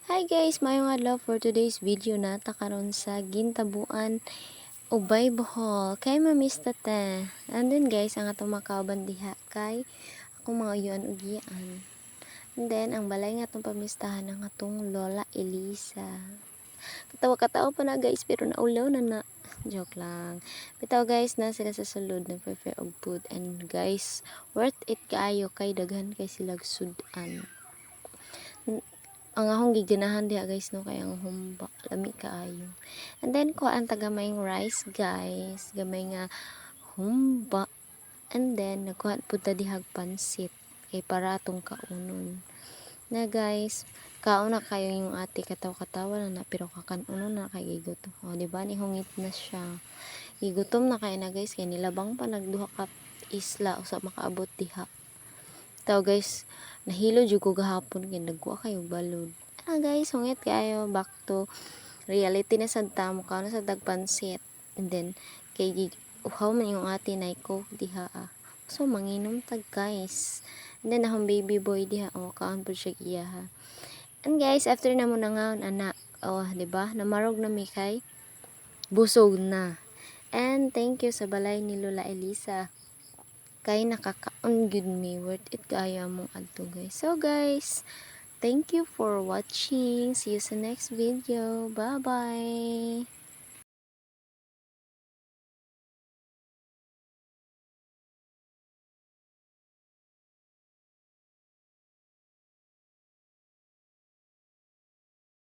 Hi guys, mayong adlaw for today's video na karon sa gintabuan ubay Bohol kay mamista te. Andun guys ang atong makauban diha kay akong mga yuan ugian. And then ang balay nga atong pamistahan ang atong Lola Elisa. Katawa-katawa pa na guys pero naulaw na. Joke lang. Bitaw guys na sila sa sulod nag-prepare og food and guys worth it kaayo kay daghan kay silag sudan. Ang akong giganahan diha guys no kay ang humba lami kaayo. And then ko ang tagamayng rice guys, gamay nga humba. And then nagkuha pud ta dihag pansit kay para atong kaunon. Na guys, kauna kayo yung ate kataw-katawa na pero kakanunon na kay gigutom. O di ba ni hungit na siya. Gigutom na kay na guys kay nilabang pa nagduha ka isla usa makaabot diha. Tao guys, nahilo jud ko gahapon kay nagkuha kayo balod. Guys, hungit kayo back to reality na sad ta mo kaon sa dagpansit. And then kay uhaw man yung ate na ko diha. So manginom tag guys. And then akong baby boy diha kaon pud siya iya ha. And guys, after na mo nangaon ana, di ba? Namarog na mi kay busog na. And thank you sa balay ni Lola Elisa. Kay nakakaon gyud mi, worth it kaya mong adto guys. So guys, thank you for watching. See you sa next video. Bye bye.